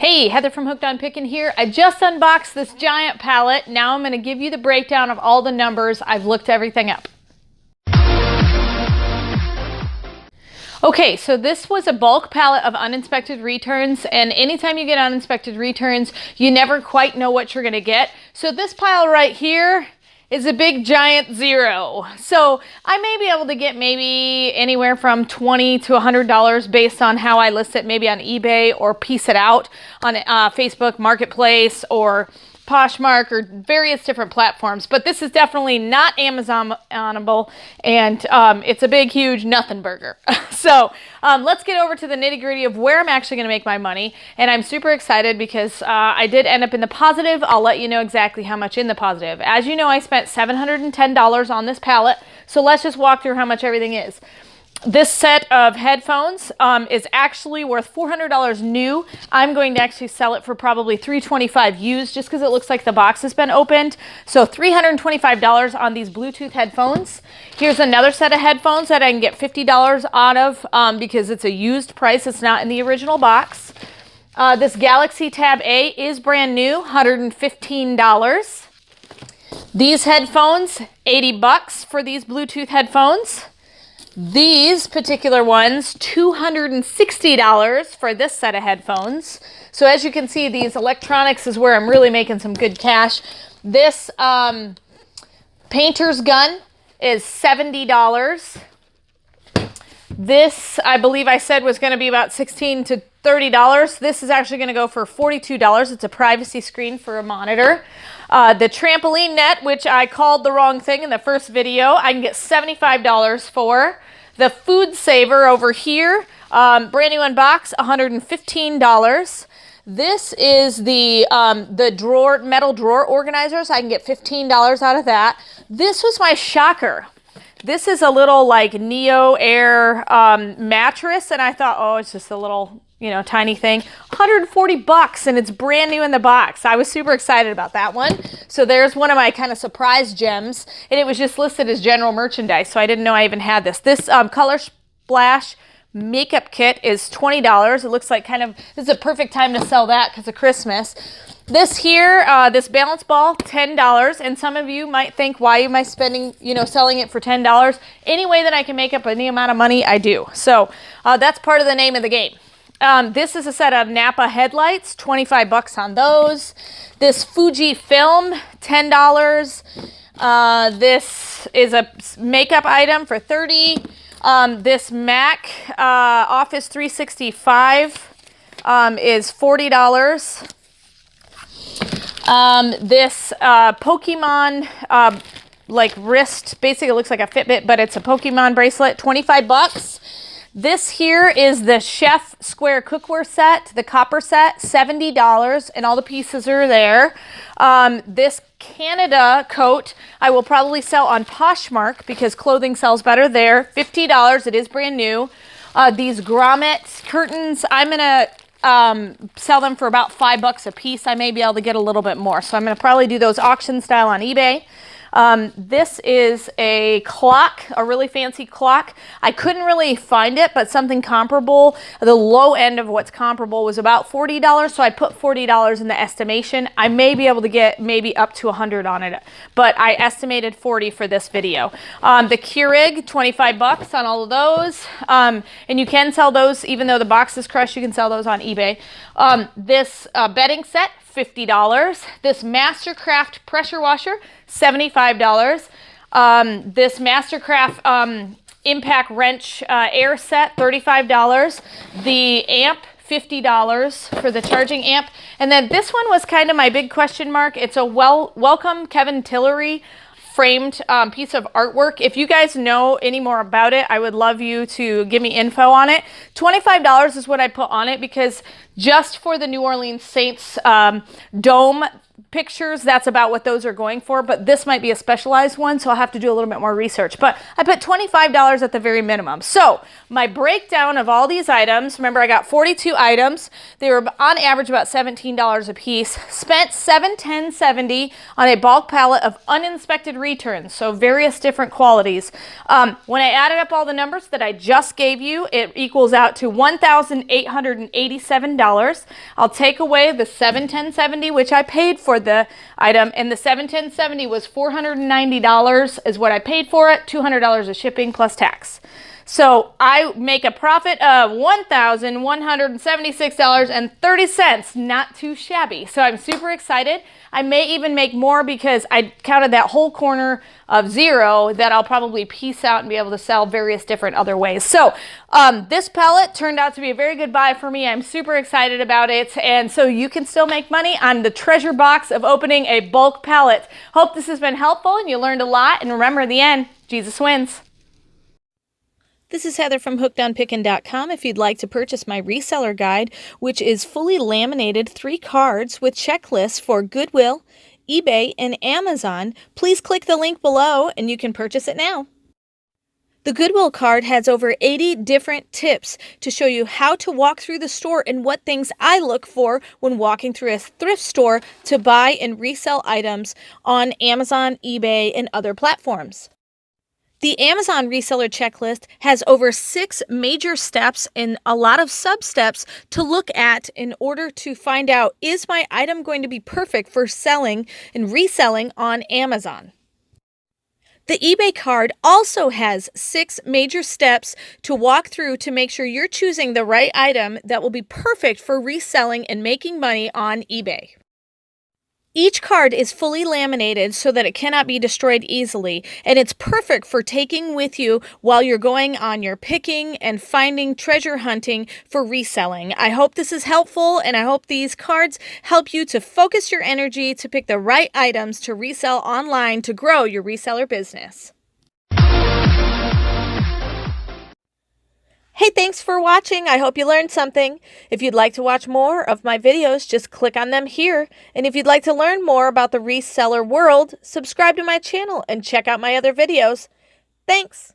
Hey, Heather from Hooked on Pickin here. I just unboxed this giant pallet. Now I'm going to give you the breakdown of all the numbers. I've looked everything up. Okay, so this was a bulk pallet of uninspected returns, and anytime you get uninspected returns, you never quite know what you're going to get. So this pile right here is a big giant zero. So I may be able to get maybe anywhere from $20 to $100 based on how I list it, maybe on eBay or piece it out on Facebook Marketplace or Poshmark or various different platforms. But this is definitely not Amazonable, and it's a big, huge nothing burger. So let's get over to the nitty gritty of where I'm actually going to make my money. And I'm super excited because I did end up in the positive. I'll let you know exactly how much in the positive. As you know, I spent $710 on this pallet. So let's just walk through how much everything is. This set of headphones is actually worth $400 new. I'm going to actually sell it for probably $325 used just because it looks like the box has been opened. So $325 on these Bluetooth headphones. Here's another set of headphones that I can get $50 out of because it's a used price. It's not in the original box. This Galaxy Tab A is brand new, $115. These headphones, $80 for these Bluetooth headphones. These particular ones, $260 for this set of headphones. So as you can see, these electronics is where I'm really making some good cash. This painter's gun is $70. This, I believe I said, was going to be about $16 to $30. This is actually going to go for $42. It's a privacy screen for a monitor. The trampoline net, which I called the wrong thing in the first video, I can get $75 for. The food saver over here, brand new unbox, $115. This is the metal drawer organizers. I can get $15 out of that. This was my shocker. This is a little like Neo Air mattress, and I thought, oh, it's just a little, tiny thing. $140, and it's brand new in the box. I was super excited about that one. So there's one of my kind of surprise gems, and it was just listed as general merchandise, so I didn't know I even had this. This Color Splash makeup kit is $20. It looks like this is a perfect time to sell that because of Christmas. This here, this balance ball, $10. And some of you might think, why am I spending, selling it for $10? Any way that I can make up any amount of money, I do. So that's part of the name of the game. This is a set of Napa headlights, $25 on those. This Fuji film, $10. This is a makeup item for $30. This Mac Office 365 is $40. This Pokemon like wrist, basically it looks like a Fitbit, but it's a Pokemon bracelet, $25. This here is the Chef Square Cookware set, the copper set, $70, and all the pieces are there. This Canada coat I will probably sell on Poshmark because clothing sells better there, $50. It is brand new. These grommet curtains, I'm gonna sell them for about $5 a piece. I may be able to get a little bit more, so I'm gonna probably do those auction style on eBay. This is a clock, a really fancy clock. I couldn't really find it, but something comparable. The low end of what's comparable was about $40, so I put $40 in the estimation. I may be able to get maybe up to $100 on it, but I estimated $40 for this video. The Keurig, $25 on all of those, and you can sell those even though the box is crushed. You can sell those on eBay. This bedding set, $50. This Mastercraft pressure washer, $75. This Mastercraft impact wrench air set, $35. The amp, $50 for the charging amp. And then this one was kind of my big question mark. It's a Welcome Kevin Tillery framed piece of artwork. If you guys know any more about it, I would love you to give me info on it. $25 is what I put on it because just for the New Orleans Saints dome, pictures, that's about what those are going for, but this might be a specialized one, so I'll have to do a little bit more research. But I put $25 at the very minimum. So my breakdown of all these items, remember I got 42 items. They were on average about $17 a piece. Spent $710.70 on a bulk pallet of uninspected returns, so various different qualities. When I added up all the numbers that I just gave you, it equals out to $1,887. I'll take away the $710.70, which I paid for the item, and the $710.70 was $490 is what I paid for it, $200 of shipping plus tax. So I make a profit of $1,176.30. Not too shabby. So I'm super excited. I may even make more because I counted that whole corner of zero that I'll probably piece out and be able to sell various different other ways. So this pallet turned out to be a very good buy for me. I'm super excited about it. And so you can still make money on the treasure box of opening a bulk pallet. Hope this has been helpful and you learned a lot. And remember, in the end, Jesus wins. This is Heather from HookedOnPickin.com. If you'd like to purchase my reseller guide, which is fully laminated 3 cards with checklists for Goodwill, eBay, and Amazon, please click the link below and you can purchase it now. The Goodwill card has over 80 different tips to show you how to walk through the store and what things I look for when walking through a thrift store to buy and resell items on Amazon, eBay, and other platforms. The Amazon reseller checklist has over 6 major steps and a lot of sub-steps to look at in order to find out, is my item going to be perfect for selling and reselling on Amazon? The eBay card also has 6 major steps to walk through to make sure you're choosing the right item that will be perfect for reselling and making money on eBay. Each card is fully laminated so that it cannot be destroyed easily, and it's perfect for taking with you while you're going on your picking and finding treasure hunting for reselling. I hope this is helpful, and I hope these cards help you to focus your energy to pick the right items to resell online to grow your reseller business. Hey, thanks for watching. I hope you learned something. If you'd like to watch more of my videos, just click on them here. And if you'd like to learn more about the reseller world, subscribe to my channel and check out my other videos. Thanks.